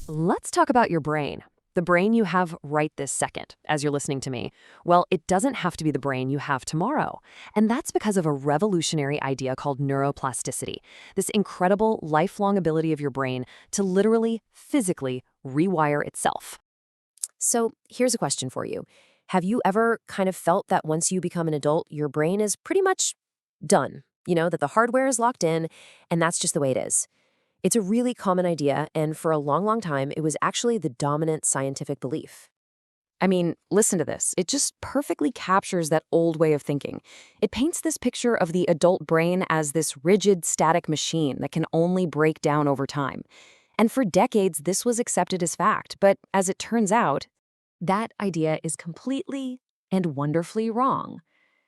Let's talk about your brain. The brain you have right this second, as you're listening to me. Well, it doesn't have to be the brain you have tomorrow. And that's because of a revolutionary idea called neuroplasticity, this incredible lifelong ability of your brain to literally, physically rewire itself. So here's a question for you. Have you ever kind of felt that once you become an adult, your brain is pretty much done? That the hardware is locked in, and that's just the way it is. It's a really common idea, and for a long, long time, it was actually the dominant scientific belief. I mean, listen to this. It just perfectly captures that old way of thinking. It paints this picture of the adult brain as this rigid, static machine that can only break down over time. And for decades, this was accepted as fact. But as it turns out, that idea is completely and wonderfully wrong.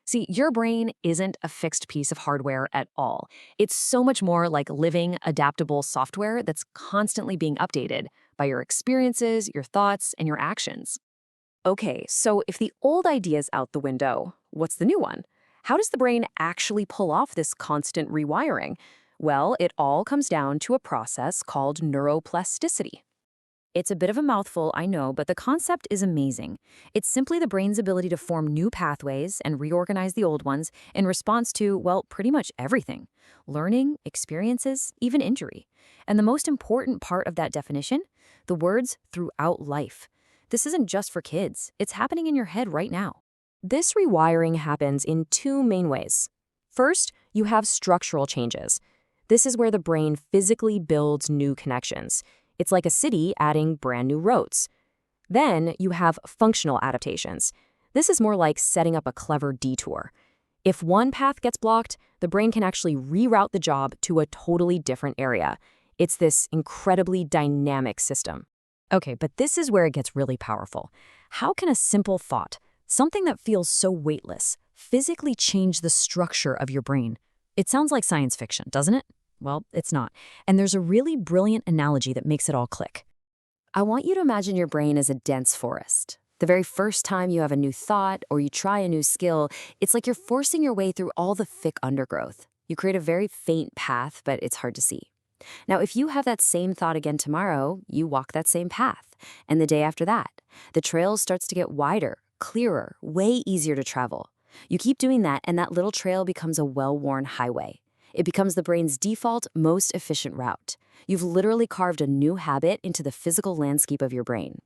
See, your brain isn't a fixed piece of hardware at all. It's so much more like living, adaptable software that's constantly being updated by your experiences, your thoughts, and your actions. Okay, so if the old idea's out the window, what's the new one? How does the brain actually pull off this constant rewiring? Well, it all comes down to a process called neuroplasticity. It's a bit of a mouthful, I know, but the concept is amazing. It's simply the brain's ability to form new pathways and reorganize the old ones in response to, well, pretty much everything. Learning, experiences, even injury. And the most important part of that definition? The words throughout life. This isn't just for kids. It's happening in your head right now. This rewiring happens in two main ways. First, you have structural changes. This is where the brain physically builds new connections. It's like a city adding brand new roads. Then you have functional adaptations. This is more like setting up a clever detour. If one path gets blocked, the brain can actually reroute the job to a totally different area. It's this incredibly dynamic system. Okay, but this is where it gets really powerful. How can a simple thought, something that feels so weightless, physically change the structure of your brain? It sounds like science fiction, doesn't it? Well, it's not. And there's a really brilliant analogy that makes it all click. I want you to imagine your brain as a dense forest. The very first time you have a new thought or you try a new skill, it's like you're forcing your way through all the thick undergrowth. You create a very faint path, but it's hard to see. Now, if you have that same thought again tomorrow, you walk that same path. And the day after that, the trail starts to get wider, clearer, way easier to travel. You keep doing that, and that little trail becomes a well-worn highway. It becomes the brain's default, most efficient route. You've literally carved a new habit into the physical landscape of your brain.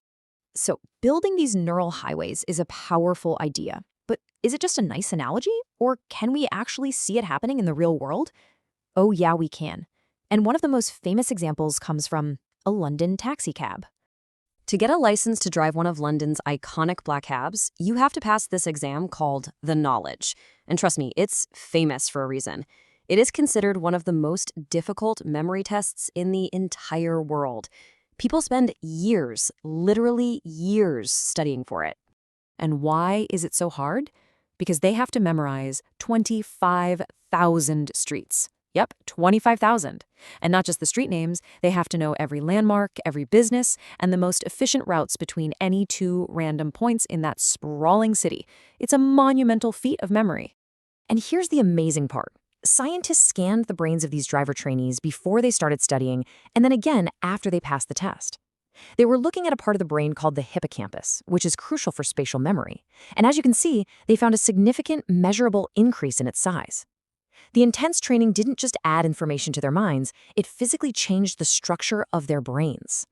So, building these neural highways is a powerful idea. But is it just a nice analogy? Or can we actually see it happening in the real world? Oh yeah, we can. And one of the most famous examples comes from a London taxi cab. To get a license to drive one of London's iconic black cabs, you have to pass this exam called the Knowledge. And trust me, it's famous for a reason. It is considered one of the most difficult memory tests in the entire world. People spend years, literally years, studying for it. And why is it so hard? Because they have to memorize 25,000 streets. Yep, 25,000. And not just the street names, they have to know every landmark, every business, and the most efficient routes between any two random points in that sprawling city. It's a monumental feat of memory. And here's the amazing part. Scientists scanned the brains of these driver trainees before they started studying, and then again after they passed the test. They were looking at a part of the brain called the hippocampus, which is crucial for spatial memory. And as you can see, they found a significant, measurable increase in its size. The intense training didn't just add information to their minds, it physically changed the structure of their brains.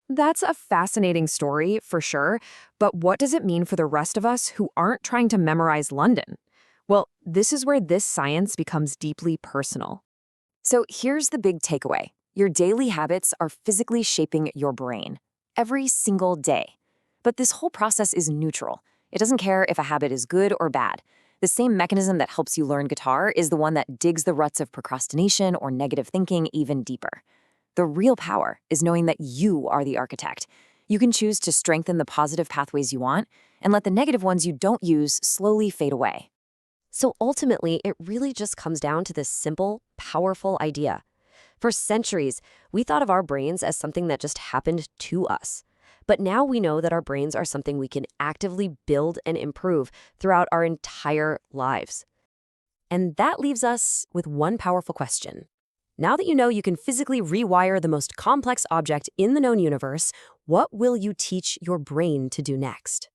That's a fascinating story, for sure, but what does it mean for the rest of us who aren't trying to memorize London? Well, this is where this science becomes deeply personal. So here's the big takeaway. Your daily habits are physically shaping your brain every single day. But this whole process is neutral. It doesn't care if a habit is good or bad. The same mechanism that helps you learn guitar is the one that digs the ruts of procrastination or negative thinking even deeper. The real power is knowing that you are the architect. You can choose to strengthen the positive pathways you want and let the negative ones you don't use slowly fade away. So ultimately, it really just comes down to this simple, powerful idea. For centuries, we thought of our brains as something that just happened to us. But now we know that our brains are something we can actively build and improve throughout our entire lives. And that leaves us with one powerful question. Now that you know you can physically rewire the most complex object in the known universe, what will you teach your brain to do next?